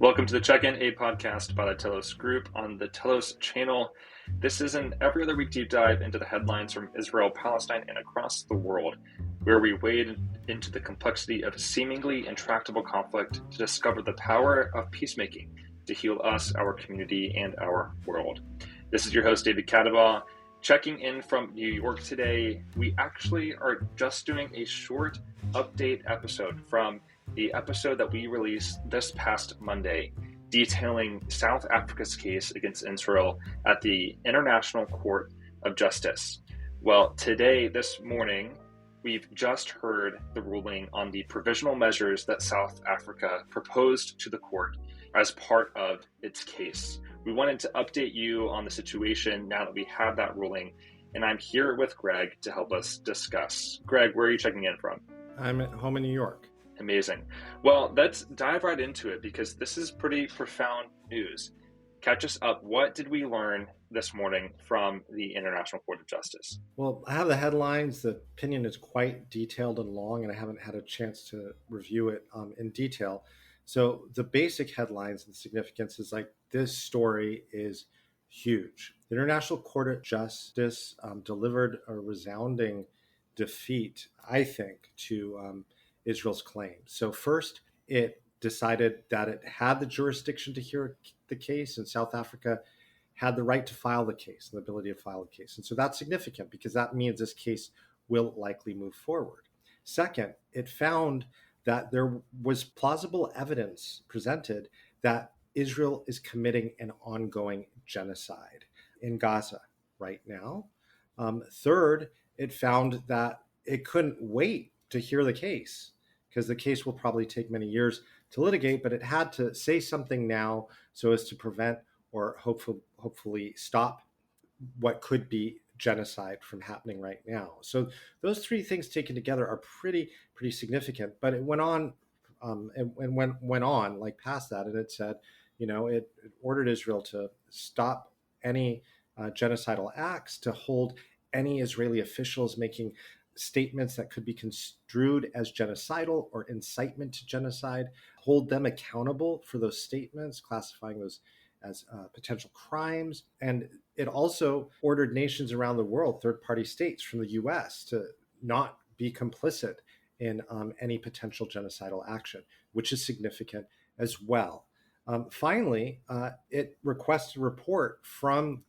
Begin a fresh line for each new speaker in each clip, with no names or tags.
Welcome to the Check-In, a podcast by the Telos Group on the Telos channel. This is an every other week deep dive into the headlines from Israel, Palestine, and across the world, where we wade into the complexity of seemingly intractable conflict to discover the power of peacemaking to heal us, our community, and our world. This is your host, David Kadabaugh, checking in from New York today. We actually are just doing a short update episode from the episode that we released this past Monday, detailing South Africa's case against Israel at the International Court of Justice. Well, today, this morning, we've just heard the ruling on the provisional measures that South Africa proposed to the court as part of its case. We wanted to update you on the situation now that we have that ruling, and I'm here with Greg to help us discuss. Greg, where are you checking in from?
I'm at home in New York.
Amazing. Well, let's dive right into it because this is pretty profound news. Catch us up. What did we learn this morning from the International Court of Justice?
Well, I have the headlines. The opinion is quite detailed and long, and I haven't had a chance to review it in detail. So the basic headlines and significance is like this story is huge. The International Court of Justice delivered a resounding defeat, I think, to Israel's claim. So first, it decided that it had the jurisdiction to hear the case, and South Africa had the right to file the case, the ability to file the case. And so that's significant because that means this case will likely move forward. Second, it found that there was plausible evidence presented that Israel is committing an ongoing genocide in Gaza right now. Third, it found that it couldn't wait to hear the case because the case will probably take many years to litigate, but it had to say something now so as to prevent or hopefully stop what could be genocide from happening right now. So those three things taken together are pretty significant. But it went on went on like past that, and it said, it ordered Israel to stop any genocidal acts, to hold any Israeli officials making statements that could be construed as genocidal or incitement to genocide, hold them accountable for those statements, classifying those as potential crimes. And it also ordered nations around the world, third-party states from the US, to not be complicit in any potential genocidal action, which is significant as well. Finally, it requested a report from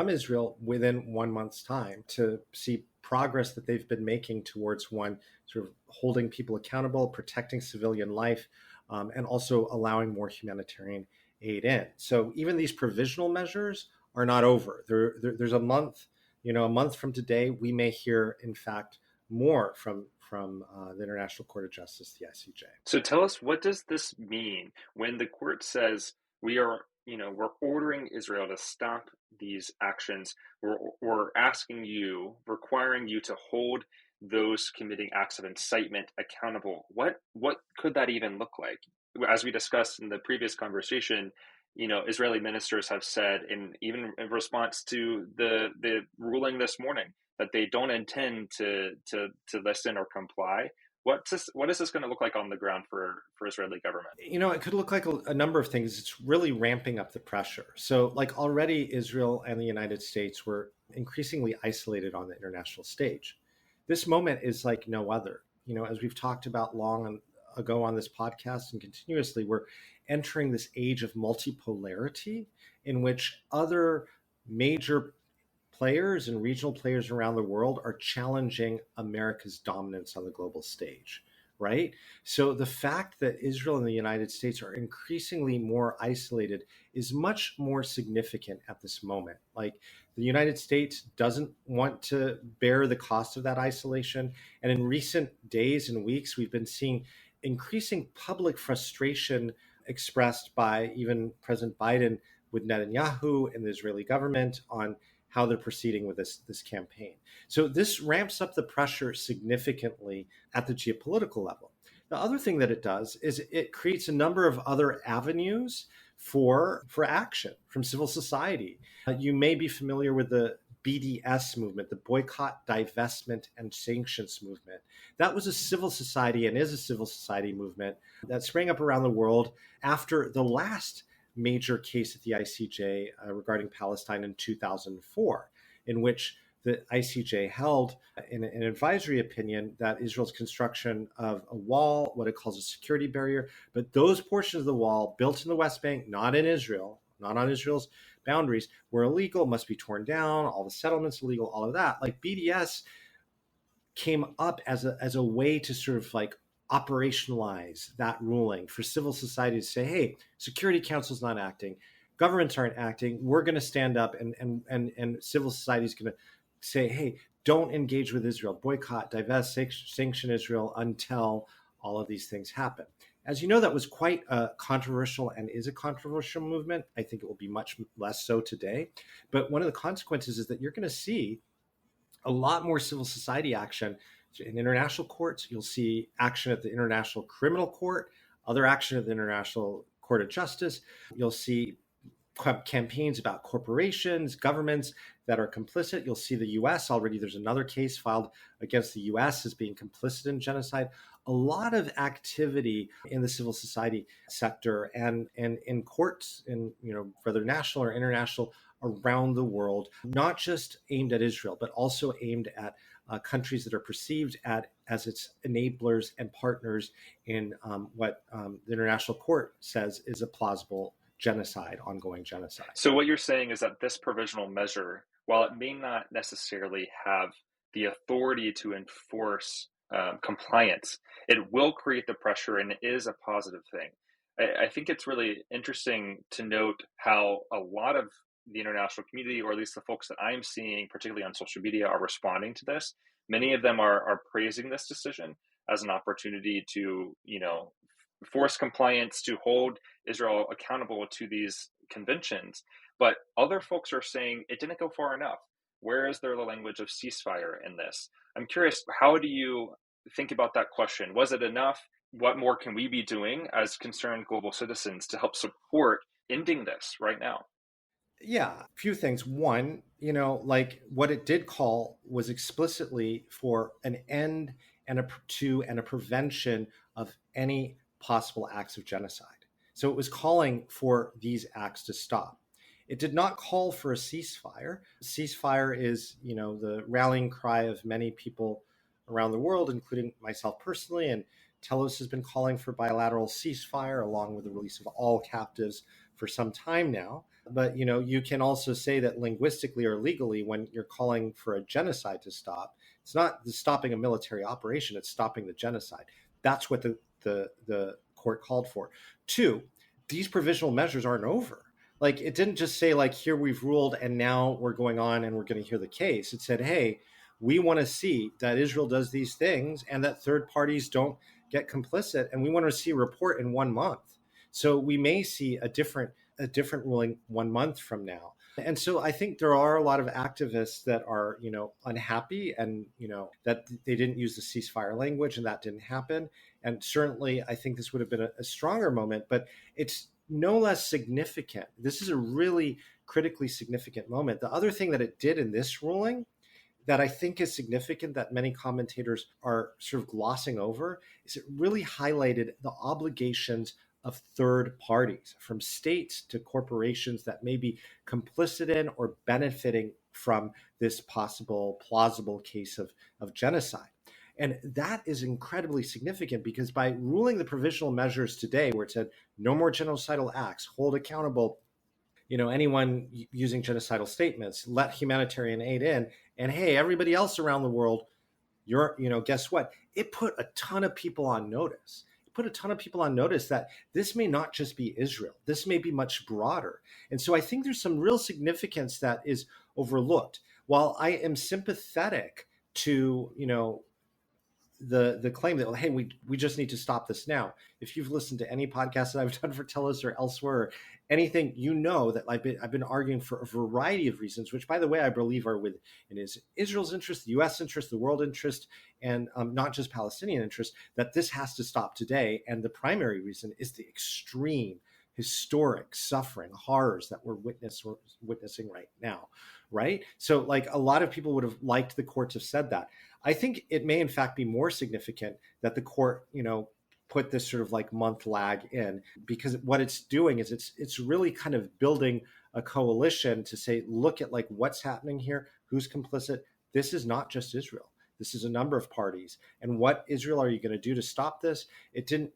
Israel within 1 month's time to see progress that they've been making towards one, sort of holding people accountable, protecting civilian life, and also allowing more humanitarian aid in. So even these provisional measures are not over. There's a month, a month from today, we may hear, in fact, more from the International Court of Justice, the ICJ.
So tell us, what does this mean when the court says we're ordering Israel to stop these actions? We're asking you, requiring you to hold those committing acts of incitement accountable. What could that even look like? As we discussed in the previous conversation, Israeli ministers have said, even in response to the ruling this morning, that they don't intend to listen or comply. What is this going to look like on the ground for Israeli government?
It could look like a number of things. It's really ramping up the pressure. So like already Israel and the United States were increasingly isolated on the international stage. This moment is like no other. As we've talked about long ago on this podcast and continuously, we're entering this age of multipolarity in which other major players and regional players around the world are challenging America's dominance on the global stage, right? So the fact that Israel and the United States are increasingly more isolated is much more significant at this moment. Like, the United States doesn't want to bear the cost of that isolation. And in recent days and weeks, we've been seeing increasing public frustration expressed by even President Biden with Netanyahu and the Israeli government on how they're proceeding with this campaign. So this ramps up the pressure significantly at the geopolitical level. The other thing that it does is it creates a number of other avenues for action from civil society. You may be familiar with the BDS movement, the Boycott, Divestment, and Sanctions movement. That was a civil society and is a civil society movement that sprang up around the world after the last major case at the ICJ regarding Palestine in 2004, in which the ICJ held in an advisory opinion that Israel's construction of a wall, what it calls a security barrier, but those portions of the wall built in the West Bank, not in Israel, not on Israel's boundaries, were illegal, must be torn down, all the settlements illegal, all of that. Like BDS came up as a way to sort of like operationalize that ruling for civil society to say, hey, Security Council's not acting, governments aren't acting, we're going to stand up, and civil society is going to say, hey, don't engage with Israel, boycott, divest, sanction Israel until all of these things happen. As you know, that was quite a controversial and is a controversial movement. I think it will be much less so today. But one of the consequences is that you're going to see a lot more civil society action in international courts. You'll see action at the International Criminal Court, other action at the International Court of Justice. You'll see campaigns about corporations, governments that are complicit. You'll see the US already. There's another case filed against the US as being complicit in genocide. A lot of activity in the civil society sector and in courts, in whether national or international, around the world, not just aimed at Israel, but also aimed at countries that are perceived as its enablers and partners in what the International Court says is a plausible genocide, ongoing genocide.
So what you're saying is that this provisional measure, while it may not necessarily have the authority to enforce compliance, it will create the pressure and it is a positive thing. I think it's really interesting to note how a lot of the international community, or at least the folks that I'm seeing, particularly on social media, are responding to this. Many of them are praising this decision as an opportunity to, force compliance, to hold Israel accountable to these conventions. But other folks are saying it didn't go far enough. Where is there the language of ceasefire in this? I'm curious, how do you think about that question? Was it enough? What more can we be doing as concerned global citizens to help support ending this right now?
Yeah, a few things. One, like what it did call was explicitly for an end and a prevention of any possible acts of genocide. So it was calling for these acts to stop. It did not call for a ceasefire. Ceasefire is, the rallying cry of many people around the world, including myself personally, and Telos has been calling for bilateral ceasefire along with the release of all captives for some time now. But, you can also say that linguistically or legally, when you're calling for a genocide to stop, it's not stopping a military operation, it's stopping the genocide. That's what the court called for. Two, these provisional measures aren't over. Like, it didn't just say, like, here we've ruled and now we're going on and we're going to hear the case. It said, hey, we want to see that Israel does these things and that third parties don't get complicit. And we want to see a report in 1 month. So we may see a different ruling 1 month from now. And so I think there are a lot of activists that are, unhappy and, that they didn't use the ceasefire language and that didn't happen. And certainly I think this would have been a stronger moment, but it's no less significant. This is a really critically significant moment. The other thing that it did in this ruling that I think is significant that many commentators are sort of glossing over is it really highlighted the obligations of third parties, from states to corporations that may be complicit in or benefiting from this plausible case of genocide. And that is incredibly significant because by ruling the provisional measures today, where it said no more genocidal acts, hold accountable, anyone using genocidal statements, let humanitarian aid in, and hey, everybody else around the world, guess what? It put a ton of people on notice. Put a ton of people on notice that this may not just be Israel. This may be much broader. And so I think there's some real significance that is overlooked. While I am sympathetic to, the claim that, hey, we just need to stop this now. If you've listened to any podcast that I've done for Telos or elsewhere, or anything, that I've been arguing for a variety of reasons, which, by the way, I believe are within Israel's interest, the U.S. interest, the world interest, and not just Palestinian interest, that this has to stop today. And the primary reason is the extreme historic suffering, horrors that we're witnessing right now, right? So like a lot of people would have liked the court to have said that. I think it may in fact be more significant that the court, put this sort of like month lag in, because what it's doing is it's really kind of building a coalition to say, look at like what's happening here, who's complicit. This is not just Israel. This is a number of parties. And what Israel are you going to do to stop this? It didn't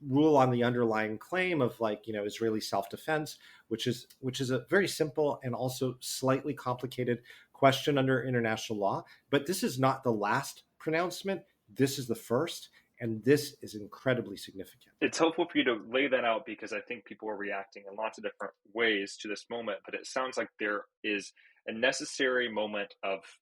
rule on the underlying claim of like, Israeli self-defense, which is a very simple and also slightly complicated question under international law. But this is not the last pronouncement. This is the first. And this is incredibly significant.
It's helpful for you to lay that out, because I think people are reacting in lots of different ways to this moment, but it sounds like there is a necessary moment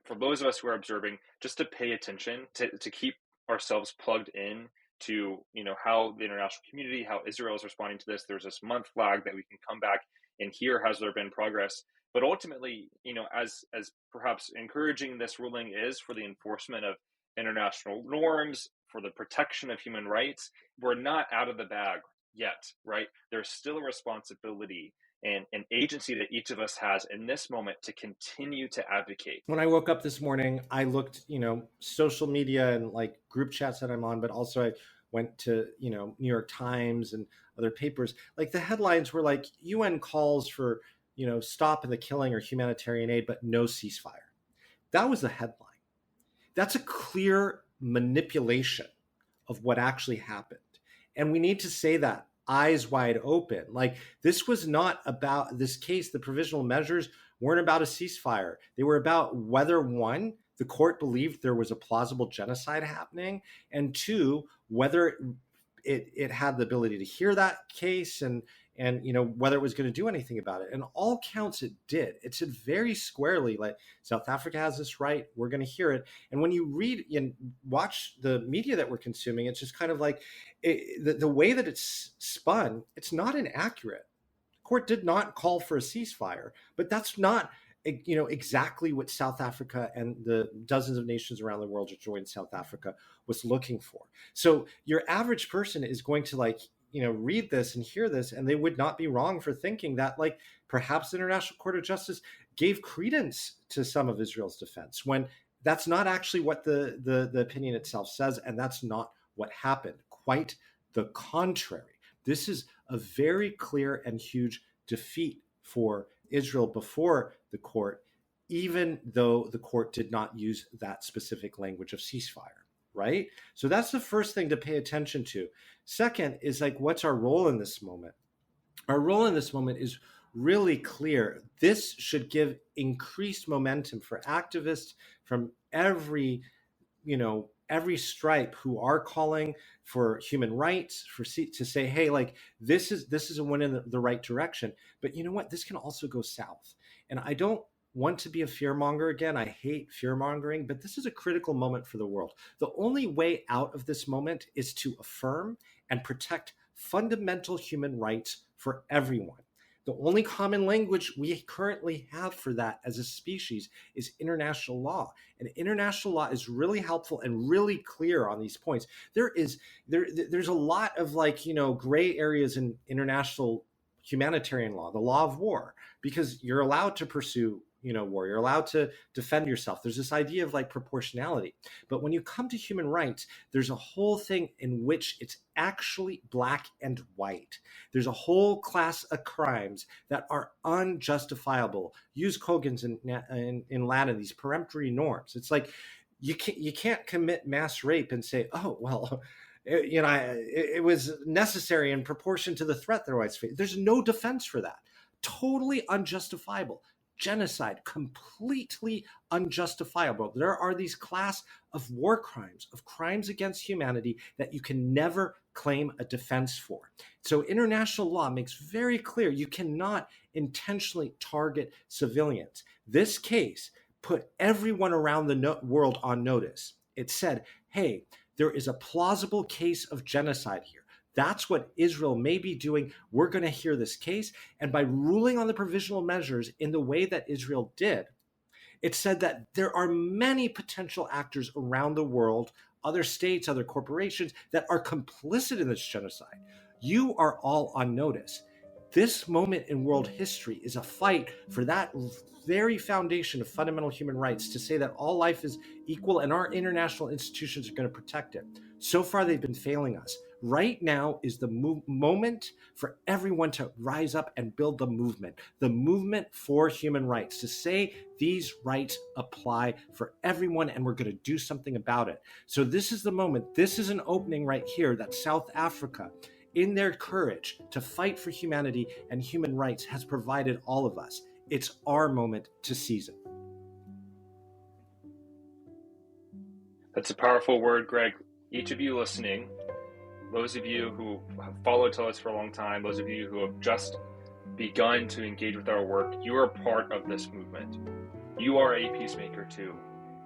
for those of us who are observing, just to pay attention, to keep ourselves plugged in to, how the international community, how Israel is responding to this. There's this month lag that we can come back and hear, has there been progress? But ultimately, as perhaps encouraging this ruling is for the enforcement of international norms, for the protection of human rights, we're not out of the bag yet, right? There's still a responsibility and an agency that each of us has in this moment to continue to advocate.
When I woke up this morning, I looked, social media and like group chats that I'm on, but also I went to, New York Times and other papers. Like the headlines were like UN calls for, stop the killing or humanitarian aid, but no ceasefire. That was the headline. That's a clear manipulation of what actually happened. And we need to say that eyes wide open. Like this was not about this case. The provisional measures weren't about a ceasefire. They were about whether, one, the court believed there was a plausible genocide happening, and two, whether it had the ability to hear that case and whether it was going to do anything about it. And all counts it did. It said very squarely, like, South Africa has this right, we're going to hear it. And when you read and watch the media that we're consuming, it's just kind of like the way that it's spun, it's not inaccurate. The court did not call for a ceasefire, but that's not exactly what South Africa and the dozens of nations around the world that joined South Africa was looking for. So your average person is going to read this and hear this, and they would not be wrong for thinking that like perhaps the International Court of Justice gave credence to some of Israel's defense, when that's not actually what the opinion itself says, and that's not what happened. Quite the contrary. This is a very clear and huge defeat for Israel before the court, even though the court did not use that specific language of ceasefire. Right? So that's the first thing to pay attention to. Second is like, what's our role in this moment? Our role in this moment is really clear. This should give increased momentum for activists from every stripe who are calling for human rights, to say, hey, like this is a win in the right direction. But you know what? This can also go south. And I don't want to be a fearmonger again. I hate fearmongering, but this is a critical moment for the world. The only way out of this moment is to affirm and protect fundamental human rights for everyone. The only common language we currently have for that as a species is international law. And international law is really helpful and really clear on these points. There's a lot of gray areas in international humanitarian law, the law of war, because you're allowed to pursue war. You're allowed to defend yourself. There's this idea of proportionality. But when you come to human rights, there's a whole thing in which it's actually black and white. There's a whole class of crimes that are unjustifiable. Use Kogan's in Latin, these peremptory norms. It's like you can't commit mass rape and say, oh, well, it was necessary in proportion to the threat that I was facing. There's no defense for that. Totally unjustifiable. Genocide, completely unjustifiable. There are these class of war crimes, of crimes against humanity that you can never claim a defense for. So international law makes very clear you cannot intentionally target civilians. This case put everyone around the world on notice. It said, hey, there is a plausible case of genocide here. That's what Israel may be doing. We're going to hear this case. And by ruling on the provisional measures in the way that Israel did, it said that there are many potential actors around the world, other states, other corporations that are complicit in this genocide. You are all on notice. This moment in world history is a fight for that very foundation of fundamental human rights, to say that all life is equal and our international institutions are going to protect it. So far, they've been failing us. Right now is the moment for everyone to rise up and build the movement for human rights, to say these rights apply for everyone and we're going to do something about it. So this is the moment. This is an opening right here that South Africa, in their courage to fight for humanity and human rights, has provided all of us. It's our moment to seize it.
That's a powerful word, Greg. Each of you listening, those of you who have followed Telos for a long time, those of you who have just begun to engage with our work, you are part of this movement. You are a peacemaker too.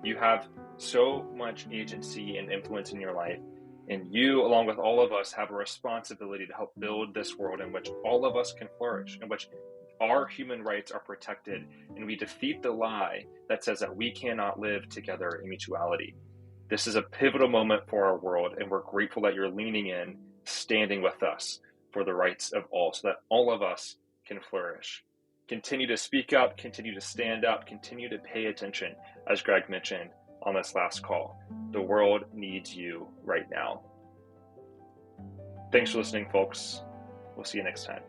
You have so much agency and influence in your life, and you, along with all of us, have a responsibility to help build this world in which all of us can flourish, in which our human rights are protected, and we defeat the lie that says that we cannot live together in mutuality. This is a pivotal moment for our world, and we're grateful that you're leaning in, standing with us for the rights of all, so that all of us can flourish. Continue to speak up, continue to stand up, continue to pay attention, as Greg mentioned on this last call. The world needs you right now. Thanks for listening, folks. We'll see you next time.